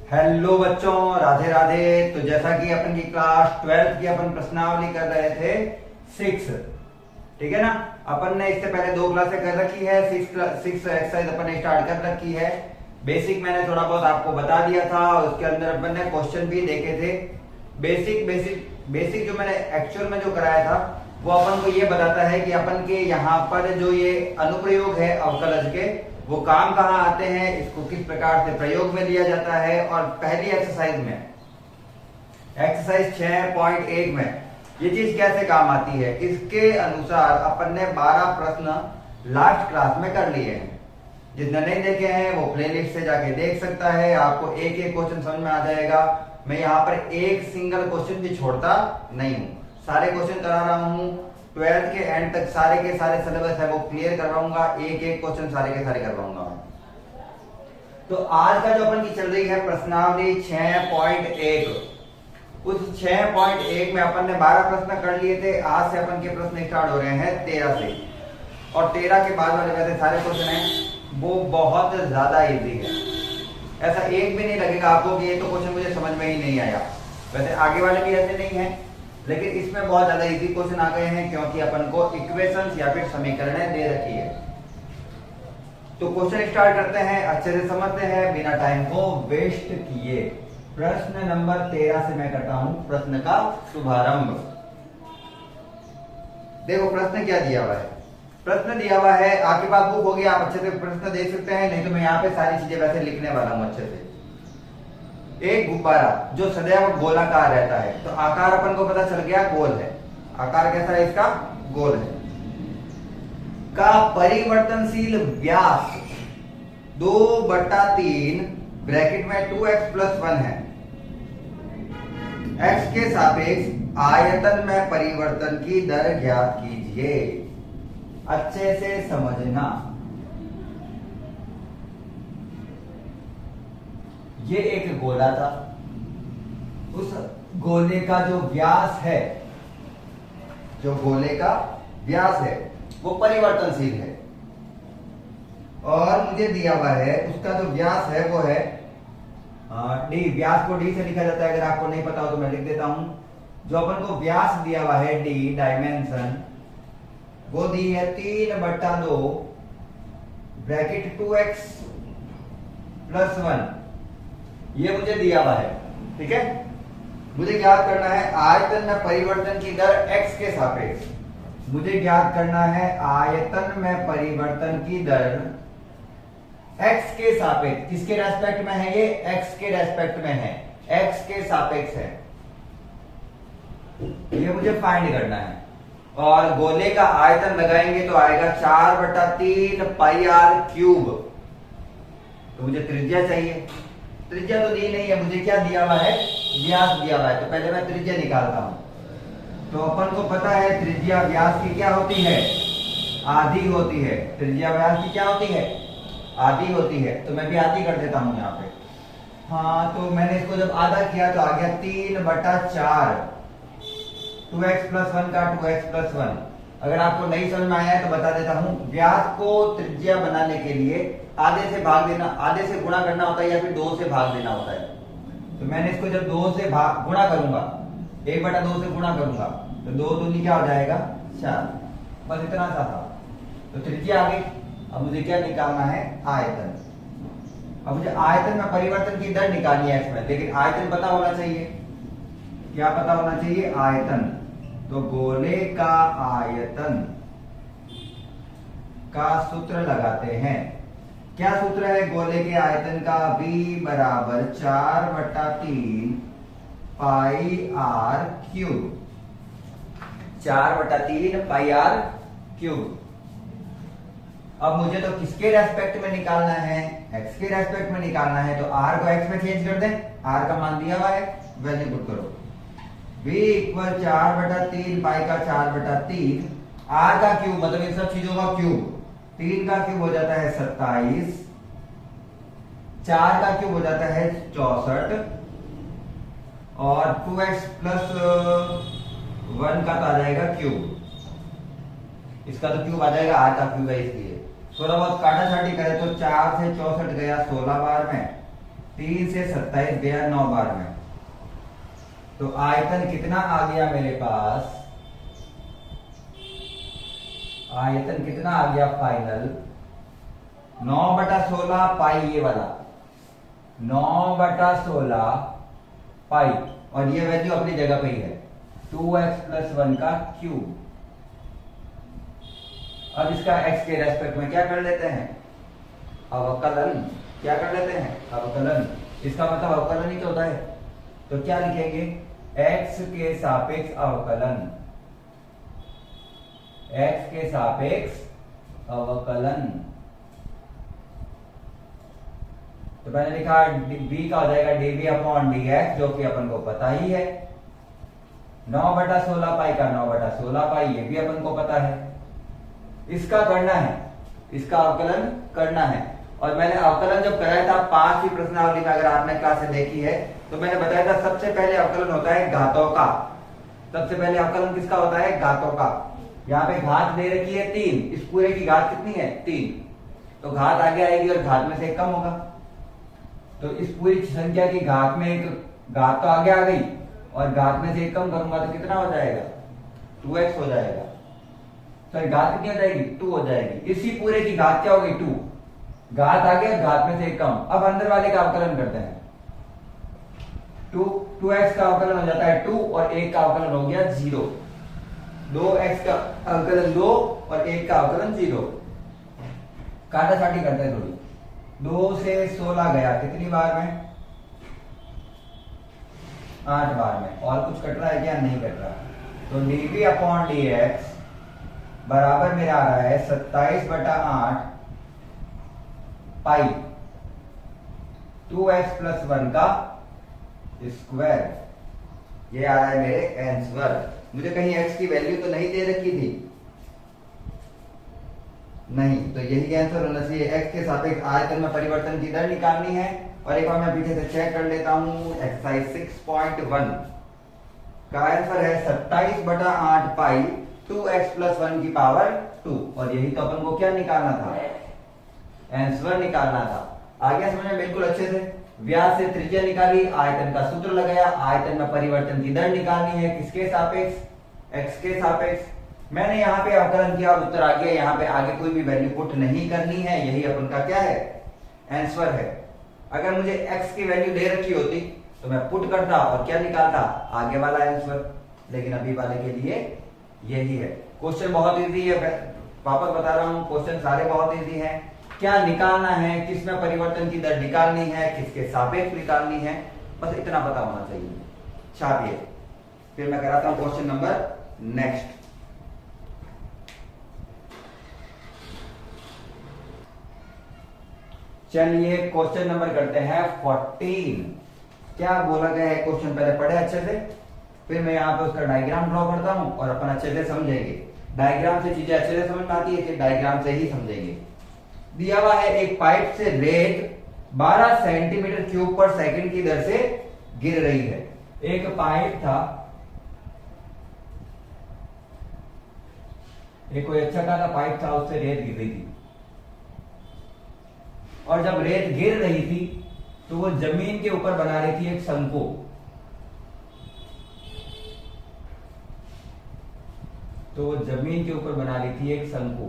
Hello बच्चों, राधे राधे। तो जैसा कि अपन की क्लास 12th की अपन प्रश्नावली कर रहे थे 6, ठीक है ना। अपन ने इससे पहले 2 क्लासें कर रखी है। 6 एक्सरसाइज अपन ने स्टार्ट कर रखी है। बेसिक मैंने थोड़ा बहुत आपको बता दिया था, उसके अंदर अपन ने क्वेश्चन भी देखे थे। बेसिक जो मैंने एक्चुअल में जो कराया था वो अपन को ये बताता है कि अपन के यहाँ पर जो ये अनुप्रयोग है अवकलज के, वो काम कहाँ आते हैं, इसको किस प्रकार से प्रयोग में लिया जाता है। और पहली एक्सरसाइज में, एक्सरसाइज 6.1 में ये चीज कैसे काम आती है, इसके अनुसार अपन ने 12 प्रश्न लास्ट क्लास में कर लिए हैं। जिसने नहीं देखे हैं वो प्लेलिस्ट से जाके देख सकता है। आपको एक एक क्वेश्चन समझ में आ जाएगा। मैं यहाँ पर एक सिंगल क्वेश्चन भी छोड़ता नहीं हूँ, सारे क्वेश्चन करा रहा हूँ। 12th के एंड तक सारे के सारे सिलेबस है वो क्लियर करवाऊंगा, एक एक क्वेश्चन सारे के सारे करवाऊंगा। तो आज का जो अपन की चल रही है प्रश्नावली 6.1, उस 6.1 में अपन ने 12 प्रश्न कर लिए थे। आज से अपन के प्रश्न स्टार्ट हो रहे हैं 13 से, और 13 के बाद वाले वैसे सारे क्वेश्चन हैं वो बहुत ज्यादा इजी है। ऐसा एक भी नहीं लगेगा आपको कि ये तो क्वेश्चन मुझे समझ में ही नहीं आया। वैसे आगे वाले भी ऐसे नहीं है, लेकिन इसमें बहुत ज्यादा इजी क्वेश्चन आ गए हैं क्योंकि अपन को इक्वेशंस या फिर समीकरणें दे रखी है। तो क्वेश्चन स्टार्ट करते हैं, अच्छे से समझते हैं बिना टाइम को वेस्ट किए। प्रश्न नंबर 13 से मैं करता हूं प्रश्न का शुभारंभ। देखो प्रश्न क्या दिया हुआ है। प्रश्न दिया हुआ है, आपके पास बुक होगी, आप अच्छे से प्रश्न देख सकते हैं, नहीं तो मैं यहाँ पे सारी चीजें वैसे लिखने वाला हूं अच्छे से। एक गुब्बारा जो सदैव गोलाकार रहता है, तो आकार अपन को पता चल गया गोल है। आकार कैसा है इसका? गोल है। का परिवर्तनशील व्यास 2/3 ब्रैकेट में 2x+1 है। x के सापेक्ष आयतन में परिवर्तन की दर ज्ञात कीजिए। अच्छे से समझना, ये एक गोला था, उस गोले का जो व्यास है, जो गोले का व्यास है वो परिवर्तनशील है। और मुझे दिया हुआ है उसका जो व्यास है वो है d। व्यास को d से लिखा जाता है, अगर आपको नहीं पता हो तो मैं लिख देता हूं। जो अपन को व्यास दिया हुआ है d डायमेंशन, वो दी है 3/2 ब्रैकेट 2x+1। ये मुझे दिया हुआ है, ठीक है। मुझे ज्ञात करना है आयतन में परिवर्तन की दर x के सापेक्ष। मुझे ज्ञात करना है आयतन में परिवर्तन की दर x के सापेक्ष। किसके रेस्पेक्ट में है ये? x के रेस्पेक्ट में है, x के सापेक्ष है। ये मुझे फाइंड करना है। और गोले का आयतन लगाएंगे तो आएगा 4/3 πr³। तो मुझे त्रिज्या चाहिए। त्रिज्या तो दी नहीं है, मुझे क्या दिया हुआ है? व्यास दिया हुआ है। तो पहले मैं त्रिज्या निकालता हूं। तो अपन को पता है त्रिज्या व्यास की क्या होती है? आधी होती है। त्रिज्या व्यास की क्या होती है? आधी होती है। तो मैं भी आधी कर देता हूं यहाँ पे। हाँ, तो मैंने इसको जब आधा किया तो आ गया 3/4। 2x+1 का 2x+1। अगर आपको नहीं समझ में आया है तो बता देता हूं। व्यास को त्रिज्या बनाने के लिए आधे से भाग देना, आधे से गुणा करना होता है या फिर 2 से भाग देना होता है। तो मैंने इसको जब 2 से गुणा करूंगा, 1/2 से गुणा करूंगा, तो 2 दूनी क्या हो जाएगा? 4। बस इतना सा था। तो त्रिज्या आ गई। अब मुझे क्या निकालना है? आयतन। अब मुझे आयतन में परिवर्तन की दर निकालनी है इसमें, लेकिन आयतन पता होना चाहिए। क्या पता होना चाहिए? आयतन। तो गोले का आयतन का सूत्र लगाते हैं। क्या सूत्र है गोले के आयतन का? v बराबर 4/3 πr³। 4/3 πr³। अब मुझे तो किसके रेस्पेक्ट में निकालना है? x के रेस्पेक्ट में निकालना है। तो r को x में चेंज कर दें। r का मान दिया हुआ है, वैल्यू पुट करो। v = 4/3 पाई का 4/3। r का क्यूब मतलब इन सब चीजों का क्यूब। 3 का क्यूब हो जाता है 27, 4 का क्यूब हो जाता है 64, और 2x+1 का तो आ जाएगा क्यूब। इसका तो क्यूब आ जाएगा, r का क्यूब है इसलिए। थोड़ा बहुत काटा छाटी करें तो 4 से 64 गया 16 बार में, 3 से 27 गया 9 बार में। तो आयतन कितना आ गया मेरे पास, आयतन कितना आ गया फाइनल, 9/16 पाई, ये वाला 9/16 पाई, और ये वैल्यू अपनी जगह पे ही है 2x+1 का क्यूब। अब इसका x के रेस्पेक्ट में क्या कर लेते हैं, अवकलन। क्या कर लेते हैं, अवकलन। इसका मतलब अवकलन ही तो होता है। तो क्या लिखेंगे, x के सापेक्ष अवकलन, x के सापेक्ष अवकलन। तो मैंने लिखा b का हो जाएगा dv/dx, जो कि अपन को पता ही है। 9/16 पाई का 9/16 पाई, ये भी अपन को पता है। इसका करना है, इसका अवकलन करना है। और मैंने अवकलन जब कराया था 5वीं प्रश्नावली में, अगर आपने क्लास से देखी है तो मैंने बताया था सबसे पहले अवकलन होता है घातों का। सबसे पहले अवकलन किसका होता है, घातों का। यहाँ पे घात दे रखी है 3, इस पूरे की घात कितनी है 3, तो घात आगे आएगी और घात में से एक कम होगा। तो इस पूरी संख्या की घात में एक घात तो आगे आ गई और घात में से एक कम करूंगा तो कितना हो जाएगा, 2x हो जाएगा। सॉरी, घात कितनी हो जाएगी, 2 हो जाएगी। इसी पूरे की घात क्या हो गई, 2, घात आगे घात में से एक कम। अब अंदर वाले का अवकलन करते हैं। 2x का अवकलन हो जाता है 2 और 1 का अवकलन हो गया 0। 2x का अवकलन 2 और 1 का अवकलन 0। काटा छाटी करते हैं थोड़ी। 2 से 16 गया कितनी बार में, 8 बार में। और कुछ कट रहा है क्या, नहीं कट रहा। तो dv/dx बराबर मेरा आ रहा है 27/8 पाई 2x+1 का स्क्वायर। ये आ रहा है मेरे आंसर। मुझे कहीं x की वैल्यू तो नहीं दे रखी थी, नहीं, तो यही आंसर होना चाहिए। x के सापेक्ष आयतन में परिवर्तन की दर निकालनी है। और एक बार मैं पीछे से चेक कर लेता हूं, एक्सरसाइज 6.1 का आंसर है 27/8 पाई 2x+1 की पावर 2। और यही तो अपन को क्या निकालना था, आंसर निकालना था। आगे समझ में बिल्कुल अच्छे से। व्यास से त्रिज्या निकाली, आयतन का सूत्र लगाया, आयतन में परिवर्तन की दर निकालनी है, किसके सापेक्ष, x के सापेक्ष। मैंने यहाँ पे अवकलन किया, उत्तर आ गया। यहाँ पे आगे कोई भी वैल्यू पुट नहीं करनी है, यही अपन का क्या है, आंसर है। अगर मुझे x की वैल्यू दे रखी होती तो मैं पुट करता और क्या निकालता, आगे वाला आंसर। लेकिन अभी वाले के लिए यही है। क्वेश्चन बहुत इजी है, वापस बता रहा हूँ, क्वेश्चन सारे बहुत इजी हैं। क्या निकालना है, किसमें परिवर्तन की दर निकालनी है, किसके सापेक्ष निकालनी है, बस इतना पता होना चाहिए। छापिए, फिर मैं कराता हूं क्वेश्चन नंबर नेक्स्ट। चलिए क्वेश्चन नंबर करते हैं 14। क्या बोला गया है क्वेश्चन, पहले पढ़े अच्छे से, फिर मैं यहाँ पे उसका डायग्राम ड्रॉ करता हूं और अपन अच्छे से समझेंगे। डायग्राम से चीजें अच्छे से समझ में आती है कि डायग्राम से ही समझेंगे। दिया हुआ है एक पाइप से रेत 12 सेंटीमीटर क्यूब पर सेकंड की दर से गिर रही है। एक पाइप था, एक कोई अच्छा खासा पाइप था, उससे रेत गिर रही थी। और जब रेत गिर रही थी तो वो जमीन के ऊपर बना रही थी एक शंकु। तो वो जमीन के ऊपर बना रही थी एक शंकु।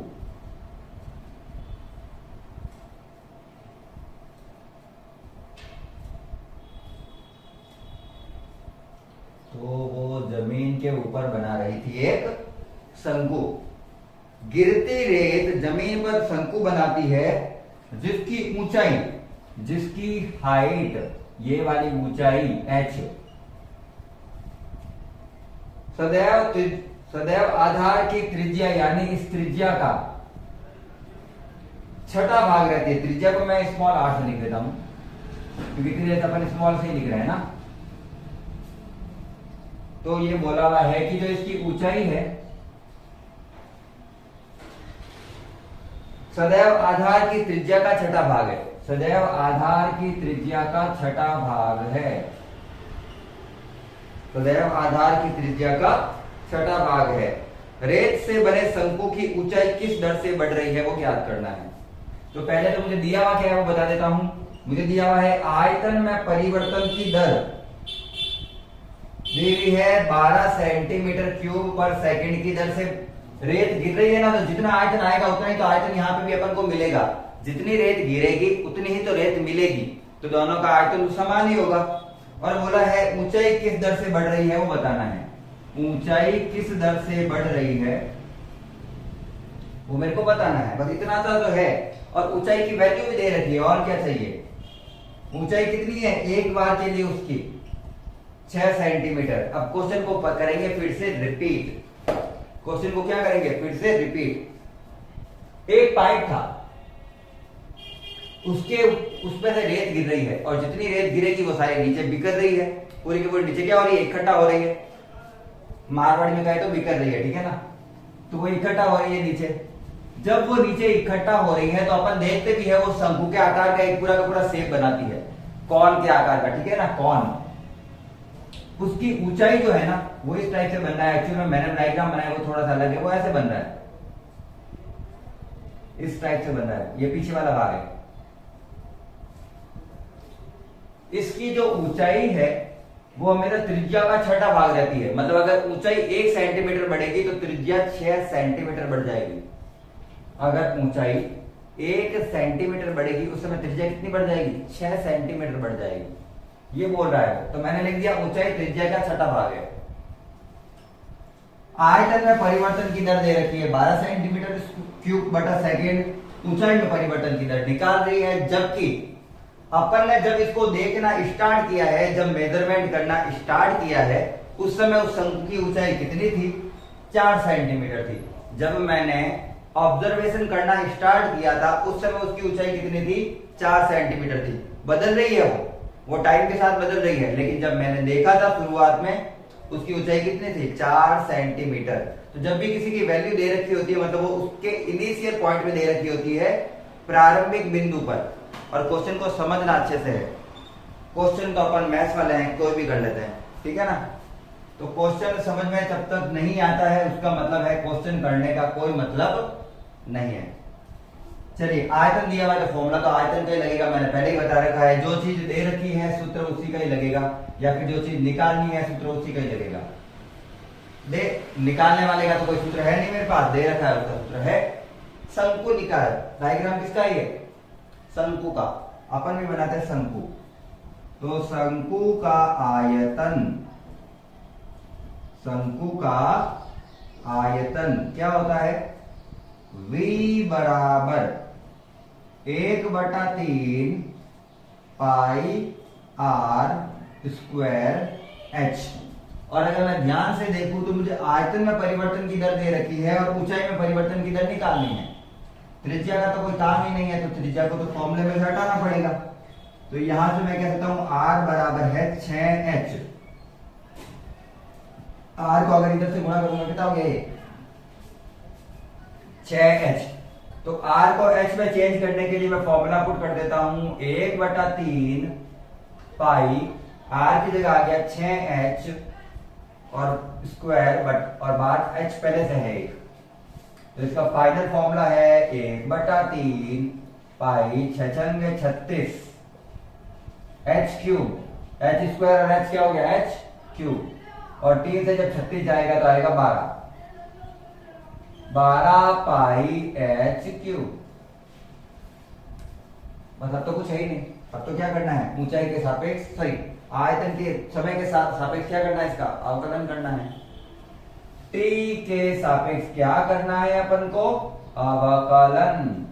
तो वो जमीन के ऊपर बना रही थी एक शंकु। गिरती रेत जमीन पर शंकु बनाती है जिसकी ऊंचाई, जिसकी हाइट, ये वाली ऊंचाई h सदैव आधार की त्रिज्या यानी इस त्रिज्या का छठा भाग रहती है। त्रिज्या को मैं स्मॉल r से लिख देता हूं क्योंकि त्रिज्या अपन स्मॉल से ही लिख रहे हैं ना। तो ये बोला हुआ है कि जो इसकी ऊंचाई है सदैव आधार की त्रिज्या का छठा भाग है। सदैव आधार की त्रिज्या का छठा भाग है। सदैव आधार की त्रिज्या का छठा भाग है। रेत से बने शंकु की ऊंचाई किस दर से बढ़ रही है वो ज्ञात करना है। तो पहले तो मुझे दिया हुआ क्या है वो बता देता हूं। मुझे दिया हुआ है आयतन में परिवर्तन की दर दी हुई है 12 सेंटीमीटर क्यूब पर सेकंड की दर से रेत गिर रही है ना, तो जितना आयतन आएगा उतना ही तो आयतन यहाँ पे भी अपन को मिलेगा। जितनी रेत गिरेगी उतनी ही तो रेत मिलेगी, तो दोनों का आयतन तो समान ही होगा। और बोला है ऊंचाई किस दर से बढ़ रही है वो बताना है। ऊंचाई किस दर से बढ़ रही है वो मेरे को बताना है, बस इतना सा तो है। और ऊंचाई की वैल्यू भी दे रखी है, और क्या चाहिए। ऊंचाई कितनी है एक बार के लिए उसकी 6 सेंटीमीटर। अब क्वेश्चन को करेंगे फिर से रिपीट। क्वेश्चन को क्या करेंगे फिर से रिपीट। एक पाइप था, उसके उसमें से रेत गिर रही है, और जितनी रेत गिरेगी वो सारी नीचे बिखर रही है। पूरी की पूरी नीचे क्या हो रही है, इकट्ठा हो रही है। मारवाड़ी में कहे तो बिखर रही है, ठीक है ना। तो वो इकट्ठा हो रही है नीचे। जब वो नीचे इकट्ठा हो रही है तो अपन देखते भी है वो शंकु के आकार का एक पूरा का पूरा शेप बनाती है, कौन के आकार का, ठीक है ना, कौन। उसकी ऊंचाई जो है ना वो इस टाइप से बन रहा है। एक्चुअली में मैंने डायग्राम बनाया वो थोड़ा सा अलग है, वो ऐसे बन रहा है, इस टाइप से बन रहा है। ये पीछे वाला भाग है। इसकी जो ऊंचाई है वो हमेशा त्रिज्या का छठा भाग रहती है। मतलब अगर ऊंचाई 1 सेंटीमीटर बढ़ेगी तो त्रिज्या 6 सेंटीमीटर बढ़ जाएगी। अगर ऊंचाई 1 सेंटीमीटर बढ़ेगी उस समय त्रिज्या कितनी बढ़ जाएगी, 6 सेंटीमीटर बढ़ जाएगी। ये बोल रहा है, तो मैंने लिख दिया ऊंचाई त्रिज्या का छठा भाग है। आयतन में परिवर्तन की दर दे रखी है 12 सेंटीमीटर क्यूब बटा सेकेंड। ऊंचाई में परिवर्तन की दर निकाल रही है, जबकि अपन ने जब इसको देखना स्टार्ट किया है, जब मेजरमेंट करना स्टार्ट किया है, उस समय उस शंकु की ऊंचाई कितनी थी, 4 सेंटीमीटर थी। जब मैंने ऑब्जर्वेशन करना स्टार्ट किया था उस समय उसकी ऊंचाई कितनी थी, 4 सेंटीमीटर थी। बदल रही है वो टाइम के साथ बदल रही है, लेकिन जब मैंने देखा था शुरुआत में उसकी ऊंचाई कितनी थी, 4 सेंटीमीटर। तो जब भी किसी की वैल्यू दे रखी होती है मतलब वो उसके इनिशियल पॉइंट में दे रखी होती है, प्रारंभिक बिंदु पर। और क्वेश्चन को समझना अच्छे से है। क्वेश्चन तो अपन मैथ्स वाले हैं, कोई भी कर लेते हैं, ठीक है ना। तो क्वेश्चन समझ में जब तक नहीं आता है उसका मतलब है क्वेश्चन करने का कोई मतलब नहीं है। चलिए, आयतन दिया हुआ है तो फॉर्मूला तो आयतन का ही लगेगा, मैंने पहले ही बता रखा है। जो चीज दे रखी है सूत्र उसी का ही लगेगा, या फिर जो चीज निकालनी है सूत्र उसी का ही लगेगा। निकालने वाले का तो कोई सूत्र है नहीं मेरे पास, दे रखा है उसका सूत्र है शंकु निकाल। डायग्राम किसका है, ये शंकु का। अपन भी बनाते हैं शंकु। तो शंकु का आयतन, शंकु का आयतन क्या होता है, V बराबर 1/3 पाई r स्क्वायर h। और अगर मैं ध्यान से देखूं तो मुझे आयतन में परिवर्तन की दर दे रखी है और ऊंचाई में परिवर्तन की दर निकालनी है। त्रिज्या का तो कोई काम ही नहीं है, तो त्रिज्या को तो फॉर्मूले में से हटाना पड़ेगा। तो यहां से मैं कह सकता हूं r बराबर है 6h। r को अगर इधर से गुणा करूंगा कितना हो गया ये, 6h। तो r को h में चेंज करने के लिए मैं फॉर्मूला पुट कर देता हूं 1/3 पाई, r की जगह आ गया 6h और स्क्वायर बट, और बात h पहले से है 1, तो इसका फाइनल फॉर्मूला है 1/3 पाई 6 छंगे 36 h क्यूब, h स्क्वायर और h क्या हो गया, h क्यूब। और 3 से जब 36 जाएगा तो आएगा 12 पाई h क्यूब। बस अब तो कुछ है ही नहीं। अब तो क्या करना है, ऊंचाई के सापेक्ष, सॉरी आयतन के समय के सापेक्ष क्या करना है, इसका अवकलन करना है। t के सापेक्ष क्या करना है अपन को, अवकलन।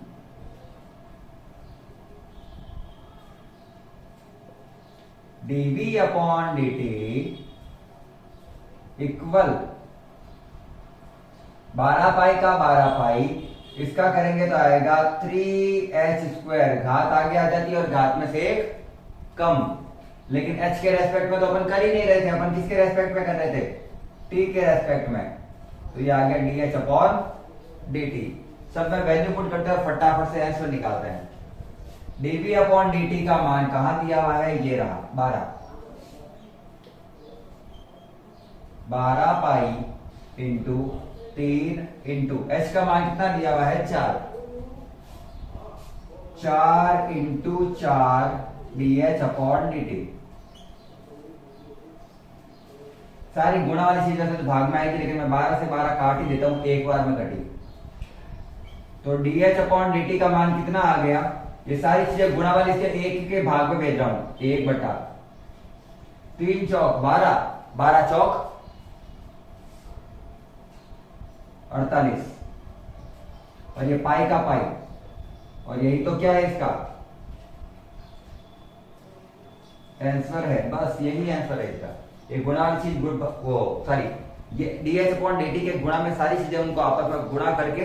dv अपॉन dt इक्वल 12 पाई का 12 पाई, इसका करेंगे तो आएगा 3h स्क्वायर। घात आगे आ जाती है और घात में से एक कम, लेकिन h के रेस्पेक्ट में तो अपन कर ही नहीं रहे थे, अपन किसके रेस्पेक्ट में कर रहे थे, t के रेस्पेक्ट में। तो ये आ गया dh अपॉन dt। सब में वैल्यू पुट करते हैं और फटाफट से आंसर निकालते हैं। dv अपॉन dt का मान कहां दिया हुआ है, ये रहा 12 पाई इंटू 3 इंटू h का मान कितना दिया हुआ है 4। 4 इंटू 4 dH अपॉन dt। सारी गुणा वाली चीजें तो भाग में आएगी, लेकिन मैं 12 से 12 काट ही देता हूं, एक बार में कटी। तो dH अपॉन dt का मान कितना आ गया? ये सारी चीजें गुणा वाली से एक के भाग में भेज रहा हूं, 1 बटा 3 चौक 12, 12 चौक 48, और ये पाई का पाई, और यही तो क्या है इसका आंसर है। बस यही आंसर है इसका। ये गुणा वाली चीज वो सॉरी ये dH अपॉन dt के गुणा में सारी चीजें उनको आपस में गुणा करके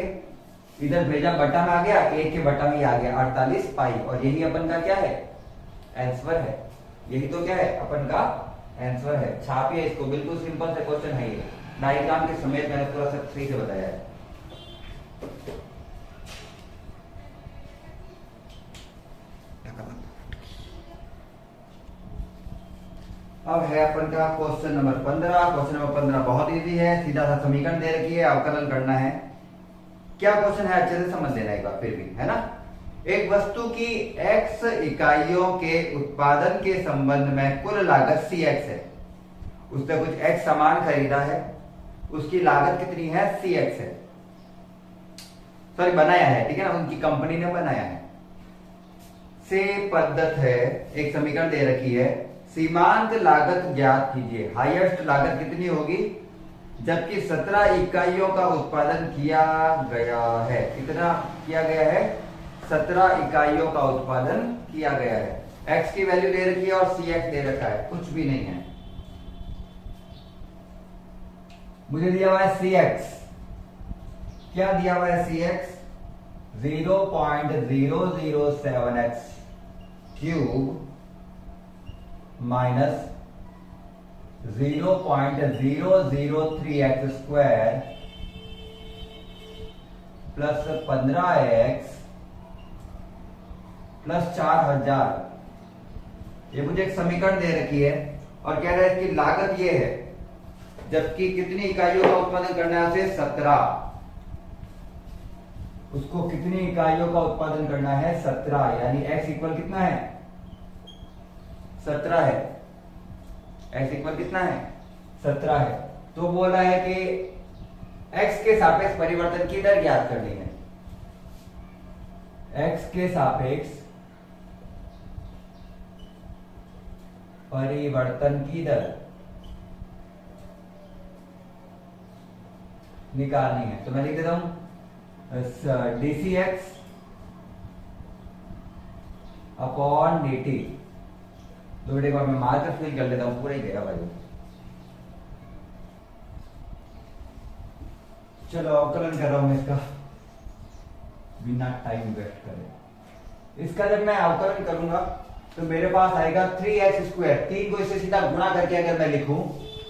इधर भेजा, बटा में आ गया, एक के बटा में आ गया 48 पाई, और यही अपन का क्या है आंसर है। यही तो क्या है अपन का आंसर है। छापिए इसको, बिल्कुल सिंपल से क्वेश्चन है ये, डायग्राम के समेत मैंने पूरा सब सही से बताया है। अब है अपन का क्वेश्चन नंबर 15। क्वेश्चन नंबर 15 बहुत इजी है, सीधा सा समीकरण दे रखी है, अवकलन करना है। क्या क्वेश्चन है अच्छे से समझ लेना एक बार फिर भी, है ना। एक वस्तु की x इकाइयों के उत्पादन के संबंध में कुल लागत cx है। उसने कुछ x सामान खरीदा है, उसकी लागत कितनी है? cx है। सॉरी बनाया है, ठीक है ना, उनकी कंपनी ने बनाया है। से पद्धत है, एक समीकरण दे रखी है, सीमांत लागत ज्ञात कीजिए। हाईएस्ट लागत कितनी होगी जबकि 17 इकाइयों का उत्पादन किया गया है? कितना किया गया है? 17 इकाइयों का उत्पादन किया गया है। x की वैल्यू दे रखी है और cx दे रखा है, कुछ भी नहीं है। मुझे दिया हुआ है cx, क्या दिया हुआ है cx? 0.007x cube minus 0.003x square plus 15x plus 4000। ये मुझे एक समीकरण दे रखी है और कह रहा है इसकी लागत ये है, जबकि कितनी इकाइयों का उत्पादन करना है उसे? 17। उसको कितनी इकाइयों का उत्पादन करना है? 17, यानी x इक्वल कितना है? 17 है। x इक्वल कितना है? 17 है। तो बोला है कि x के सापेक्ष परिवर्तन की दर ज्ञात करनी है। x के सापेक्ष परिवर्तन की दर निकालनी है। तो मैं लिख देता हूं dcx अपॉन dt। दो मिनट बाद मैं मार्कर फिल कर लेता हूं, पूरा ही गया भाई। चलो अवकलन कर रहा हूं इसका बिना टाइम वेस्ट करे। इसका जब मैं अवकलन करूंगा तो मेरे पास आएगा 3x स्क्वायर। 3 को इससे सीधा गुणा करके अगर मैं लिखूं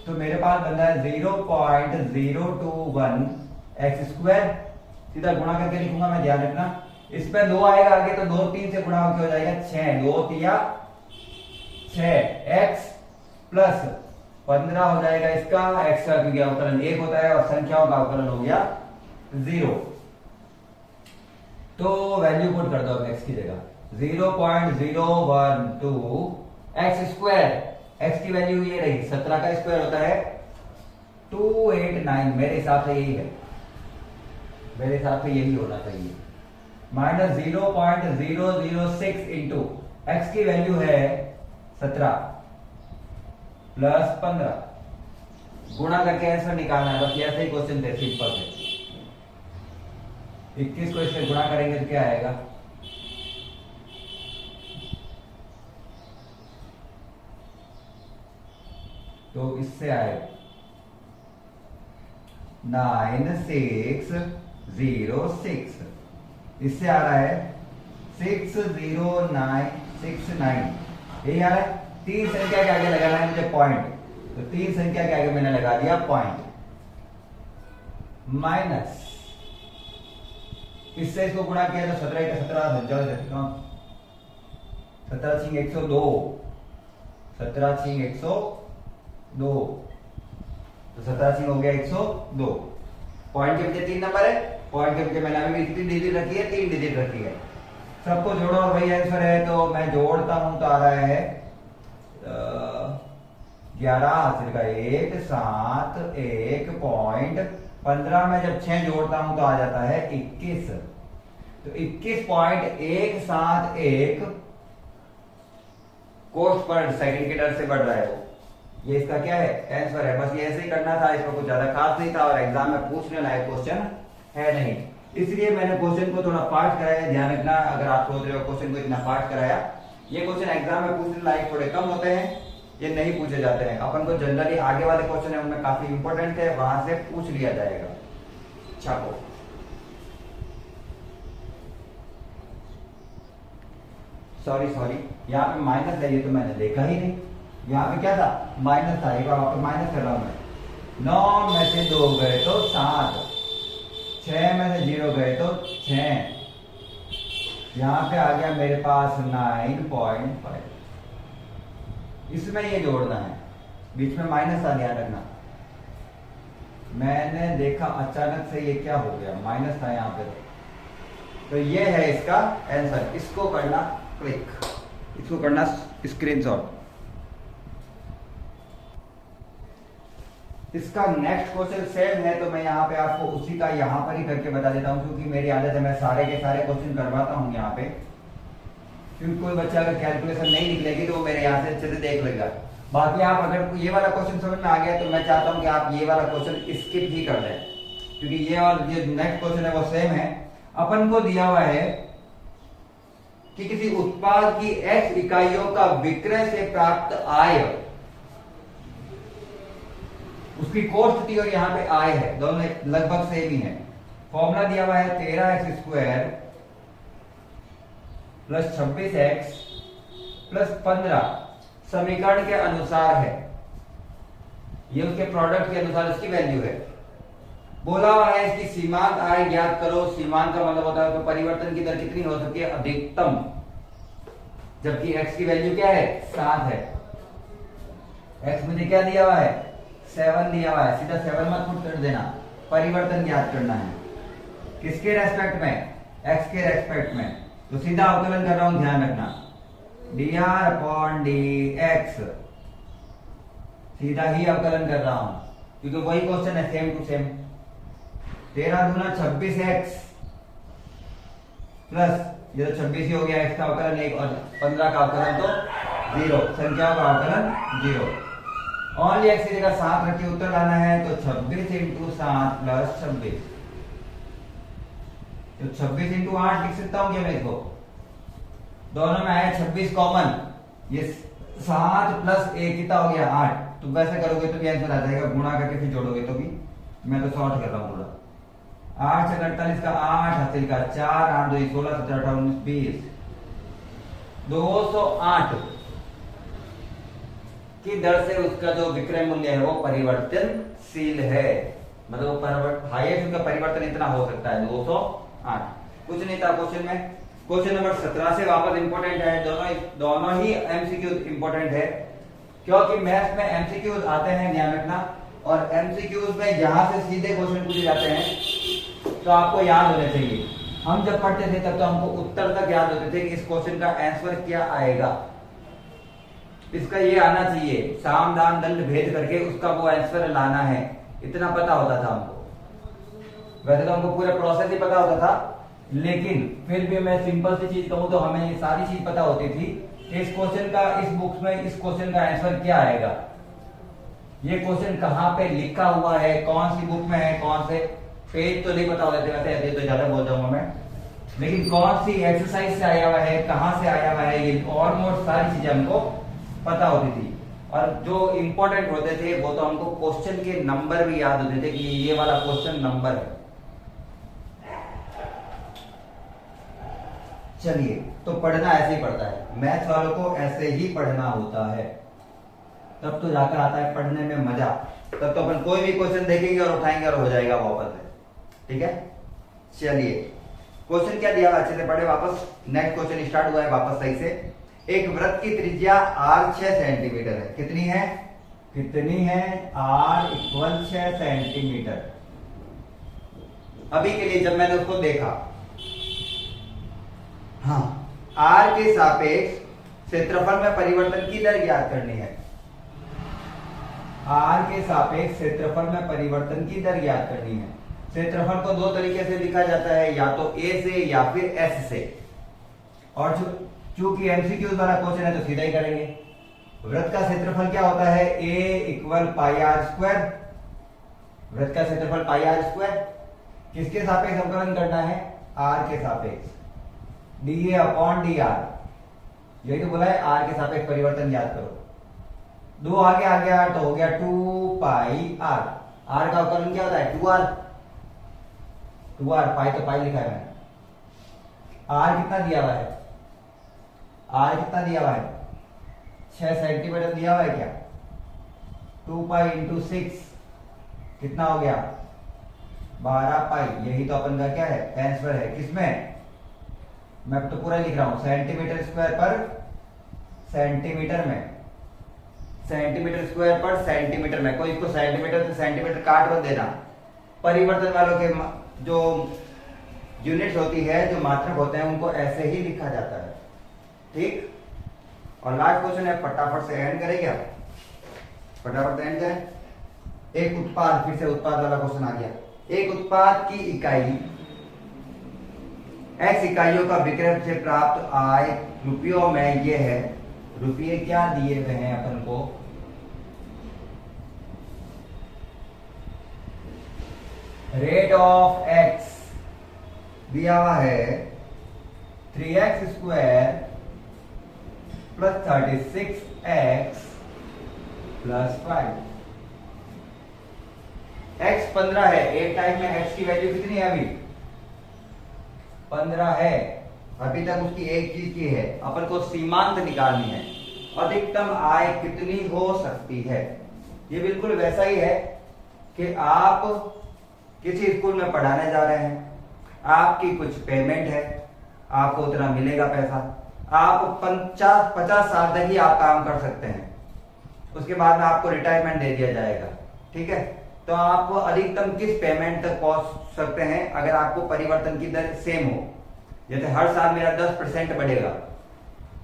तो मेरे पास बनता है 0.021 x स्क्वायर। सीधा गुणा करके लिखूंगा मैं, ध्यान रखना। इसमें 2 आएगा आगे तो 2 3 से गुणा होकर हो जाएगा 6, 2 तिया 6x प्लस 15 हो जाएगा इसका। x का क्योंकि अवकलन 1 होता है और संख्याओं का अवकलन हो गया 0। तो वैल्यू पुट कर दो x की जगह 0.012 x स्क्वायर। x की वैल्यू ये रही, 17 का स्क्वायर होता है 289। मेरे हिसाब से यही है, मेरे हिसाब से यही होना चाहिए। माइनस 0.006 इंटू एक्स की वैल्यू है 17 प्लस 15, गुणा करके आंसर निकालना है। बस ऐसे ही क्वेश्चन थे, सिंपल है। 21 को इससे गुणा करेंगे तो क्या आएगा? तो इससे आएगा 9606। इससे आ रहा है 60969। यही आ रहा है। 3 संख्या के आगे लगाना है मुझे पॉइंट, तो 3 संख्या के आगे मैंने लगा दिया पॉइंट। माइनस इससे इसको गुणा किया तो 17 का 17 17 छिंग 102, 17 छिंग 102, तो 17 छिंग हो गया 102। पॉइंट के पीछे 3 नंबर है, पॉइंट के पीछे मैंने अभी भी कितनी डिजिट रखी है? 3 डिजिट रखी है। सबको जोड़ो और वही आंसर है, तो मैं जोड़ता हूं तो आ रहा है 11 हासिल का 1 7 1.15 में जब 6 जोड़ता हूं तो आ जाता है 21। तो 21.171 कोस्ट पर सेकंड की दर से बढ़ रहा है वो। ये इसका क्या है आंसर है। बस ये ऐसे ही करना था, इसमें कुछ ज्यादा खास नहीं था और एग्जाम में पूछने लायक क्वेश्चन है नहीं, इसलिए मैंने क्वेश्चन को थोड़ा पार्ट कराया। ध्यान रखना अगर आप सोच रहे हो क्वेश्चन को इतना पार्ट कराया, ये क्वेश्चन एग्जाम में पूछने लायक थोड़े कम होते हैं, ये नहीं पूछे जाते हैं। अपन को जनरली आगे वाले क्वेश्चन है उनमें काफी इंपॉर्टेंट है, वहां से पूछ लिया जाएगा। छापो। सॉरी यहाँ पे माइनस है, ये तो मैंने देखा ही नहीं। यहाँ पे क्या था माइनस था, एक बार वापस माइनस कर रहा हूं मैं। 9 में से 2 गए तो 7, 6 में से 0 गए तो 6, यहाँ पे आ गया मेरे पास 9.5। इसमें ये जोड़ना है, बीच में माइनस था, ध्यान रखना। मैंने देखा अचानक से ये क्या हो गया, माइनस था यहाँ पे, तो ये है इसका आंसर। इसको करना क्लिक, इसको करना स्क्रीनशॉट। इसका नेक्स्ट क्वेश्चन सेम है, तो मैं यहाँ पे आपको उसी का यहाँ पर ही करके बता देता हूँ, क्योंकि मेरी आदत है मैं सारे के सारे क्वेश्चन करवाता हूँ यहाँ पे। क्योंकि कोई बच्चा अगर कैलकुलेशन नहीं निकलेगी तो वो मेरे यहाँ से अच्छे से देख लेगा। बाकी आप अगर ये वाला क्वेश्चन समझ में आ गया तो मैं चाहता हूँ कि आप ये वाला क्वेश्चन स्किप ही कर दें, क्योंकि ये और ये नेक्स्ट क्वेश्चन है वो सेम है। अपन को दिया हुआ है कि किसी उत्पाद की x इकाइयों का विक्रय से प्राप्त आय, उसकी कॉस्ट थी और यहाँ पे आय है, दोनों लगभग सेम ही है। फॉर्मूला दिया हुआ है 13x² प्लस 26x प्लस 15 समीकरण के अनुसार है, ये उसके प्रोडक्ट के अनुसार इसकी वैल्यू है। बोला हुआ है इसकी सीमांत आय ज्ञात करो। सीमांत का मतलब होता है तो परिवर्तन की दर कितनी हो सकती है, अधिकतम, जबकि x की वैल्यू क्या है 7 है। x मुझे क्या दिया हुआ है 7 दिया हुआ है, सीधा 7 मत पुट कर देना, परिवर्तन ज्ञात करना है किसके रेस्पेक्ट में, x के रेस्पेक्ट में। तो सीधा अवकलन कर रहा हूं, ध्यान रखना, dr/dx, सीधा ही अवकलन कर रहा हूं क्योंकि वही क्वेश्चन है सेम टू सेम। 13 दूना 26x प्लस ये तो 26 ही हो गया, x का अवकलन 1 और 15 का अवकलन तो 0, संख्याओं का अवकलन 0। ओनली x की जगह 7 रख के उत्तर लाना है, तो 26 × 7 प्लस 26, तो 26 × 8 लिख सकता हूं क्या मैं इसको, दोनों में आया 26 कॉमन, ये 7 प्लस 1 कितना हो गया 8। तो वैसे करोगे तो भी आंसर आ जाएगा, गुणा करके फिर जोड़ोगे तो भी, मैं तो सॉर्ट कर रहा हूं थोड़ा। 8 से 48 का 8 हासिल का 4, 8 2 16 17 18 19 20, 208 की दर से उसका जो विक्रय मूल्य है वो परिवर्तनशील है, मतलब वो हाईएस्ट उनका परिवर्तन इतना हो सकता है 208। कुछ नहीं था क्वेश्चन में। क्वेश्चन नंबर 17 से वापस इंपॉर्टेंट है, दोनों ही एमसीक्यू इंपॉर्टेंट है, क्योंकि मैथ्स में एमसीक्यूज आते हैं, ध्यान रखना। और एमसीक्यूज में यहां से सीधे क्वेश्चन पूछे जाते हैं तो आपको याद होने चाहिए। हम जब पढ़ते थे तब तो हमको उत्तर तक याद होते थे कि इस क्वेश्चन का आंसर क्या आएगा, इसका ये आना चाहिए, साम दान दंड भेद करके उसका वो आंसर लाना है, इतना पता होता था हमको। वैसे तो हमको पूरा प्रोसेस ही पता होता था, लेकिन फिर भी मैं सिंपल सी चीज कहूं तो हमें ये सारी चीज पता होती थी कि इस क्वेश्चन का, इस बुक में इस क्वेश्चन का आंसर क्या आएगा, ये क्वेश्चन कहाँ पे लिखा हुआ है, कौन सी बुक में है, कौन से पेज तो नहीं पता होते थे, वैसे ऐसे तो ज्यादा बोल जाऊंगा मैं, लेकिन कौन सी एक्सरसाइज से आया हुआ है, कहाँ से आया हुआ है, ये ऑलमोस्ट सारी चीजें हमको पता होती थी। और जो इंपॉर्टेंट होते थे वो तो हमको क्वेश्चन के नंबर भी याद होते थे कि ये वाला क्वेश्चन नंबर है। चलिए, तो पढ़ना ऐसे ही पड़ता है, मैथ्स वालों को ऐसे ही पढ़ना होता है, तब तो जाकर आता है पढ़ने में मजा। तब तो अपन कोई भी क्वेश्चन देखेंगे और उठाएंगे और हो जाएगा वापस है, ठीक है। चलिए, क्वेश्चन क्या दिया अच्छे से पढ़े वापस। नेक्स्ट क्वेश्चन स्टार्ट हुआ है वापस सही से। एक वृत्त की त्रिज्या r 6 सेंटीमीटर है, कितनी है, कितनी है, r = 6 सेंटीमीटर। अभी के लिए जब मैंने उसको देखा हाँ, आर के सापेक्ष क्षेत्रफल में परिवर्तन की दर ज्ञात करनी है। आर के सापेक्ष क्षेत्रफल में परिवर्तन की दर ज्ञात करनी है। क्षेत्रफल को दो तरीके से लिखा जाता है, या तो ए से या फिर एस से। और चूंकि एमसीक्यू वाला क्वेश्चन है तो सीधा ही करेंगे। वृत्त का क्षेत्रफल क्या होता है? ए इक्वल पाई आर स्क्वायर। वृत्त का क्षेत्रफल पाई आर स्क्वायर। किसके सापेक्ष अवकलन करना है? आर के सापेक्ष। D A upon D R, यही तो बोला है, आर के सापेक्ष परिवर्तन याद करो। दो आगे आ गया तो हो गया 2 पाई आर। आर का अवकलन क्या होता है? 2r। 2r, पाई तो पाई लिखा है मैंने। आर कितना दिया हुआ है? आर कितना दिया हुआ है? 6 सेंटीमीटर दिया हुआ है क्या? 2 पाई इंटू 6 कितना हो गया? 12 पाई। यही तो अपन का क्या है? आंसर है। किसमें? मैं तो पूरा लिख रहा हूं, सेंटीमीटर स्क्वायर पर सेंटीमीटर में, सेंटीमीटर स्क्वायर पर सेंटीमीटर में। कोई इसको सेंटीमीटर से सेंटीमीटर काट मत देना। परिवर्तन वालों के जो यूनिट्स होती है, जो मात्रक होते हैं, उनको ऐसे ही लिखा जाता है। ठीक। और लास्ट क्वेश्चन है, फटाफट से एंड करें क्या? फटाफट से एंड करें। एक उत्पाद, फिर से उत्पाद वाला क्वेश्चन आ गया। एक उत्पाद की इकाई x इकाइयों का विक्रय से प्राप्त आय रुपयों में ये है। रुपये क्या दिए हुए हैं अपन को? रेट ऑफ x दिया हुआ है 3x square plus 36x plus 5। x 15 है। एक टाइम में x की वैल्यू कितनी है? अभी 15 है। अभी तक उसकी एक चीज की है, अपन को सीमांत निकालनी है। अधिकतम आय कितनी हो सकती है? ये बिल्कुल वैसा ही है कि आप किसी स्कूल में पढ़ाने जा रहे हैं, आपकी कुछ पेमेंट है, आपको उतना मिलेगा पैसा। आप 50 साल तक ही आप काम कर सकते हैं, उसके बाद में आपको रिटायरमेंट दे दिया जाएगा। ठीक है, तो आप अधिकतम किस पेमेंट तक पहुंच सकते हैं अगर आपको परिवर्तन की दर सेम हो? जैसे हर साल मेरा 10% बढ़ेगा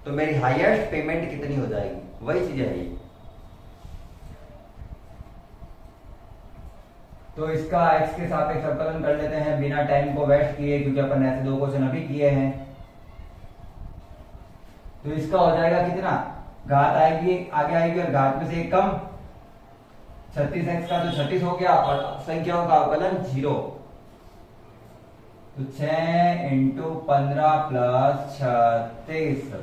तो मेरी हाईएस्ट पेमेंट कितनी हो जाएगी? वही चीज है ये। तो इसका x के सापेक्ष अवकलन कर लेते हैं बिना टाइम को वेस्ट किए, क्योंकि अपन ऐसे दो क्वेश्चन अभी किए हैं। तो इसका हो जाएगा कितना? घात आएगी, आगे आएगी और घात में से एक कम। 36x का तो 36 हो गया और संख्याओं का अवकलन 0। तो 6 इंटू 15 प्लस 36,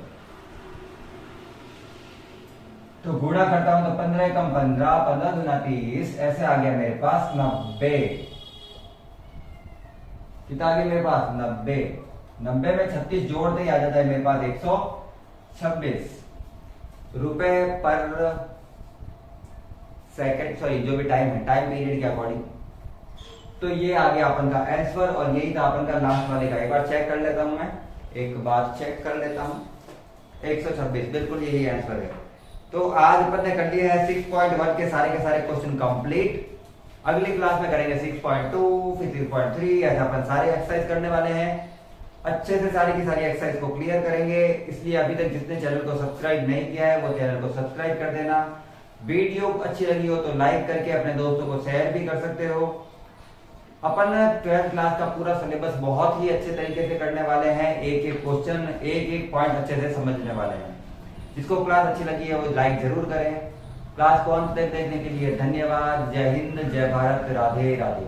तो गुणा करता हूं तो 15 कम 15, 15 दूना 30, ऐसे आ गया मेरे पास 90। कितना आ गया मेरे पास? 90। 90 में 36 जोड़ते ही आ जाता है मेरे पास 126 रुपए पर सेकंड, सॉरी जो भी टाइम है, टाइम पीरियड के अकॉर्डिंग। तो ये आ गया अपन का आंसर और यही था अपन का लास्ट वाले का। एक बार चेक कर लेता हूं मैं, एक बार चेक कर लेता हूं। 126 बिल्कुल यही आंसर है। तो आज अपन ने कर लिए है 6.1 के सारे क्वेश्चन कंप्लीट। अगली क्लास में करेंगे 6.2, फिर 6.3, ऐसा अपन सारे एक्सरसाइज करने वाले हैं। अच्छे से सारी की सारी एक्सरसाइज को क्लियर करेंगे। इसलिए अभी तक जिसने चैनल को सब्सक्राइब नहीं किया है वो चैनल को सब्सक्राइब कर देना। वीडियो अच्छी लगी हो तो लाइक करके अपने दोस्तों को शेयर भी कर सकते हो। अपन 12th क्लास का पूरा सिलेबस बहुत ही अच्छे तरीके से करने वाले हैं। एक एक क्वेश्चन, एक एक पॉइंट अच्छे से समझने वाले हैं। जिसको क्लास अच्छी लगी है वो लाइक जरूर करें। क्लास को अंत तक देखने के लिए धन्यवाद। जय हिंद, जय भारत, राधे राधे।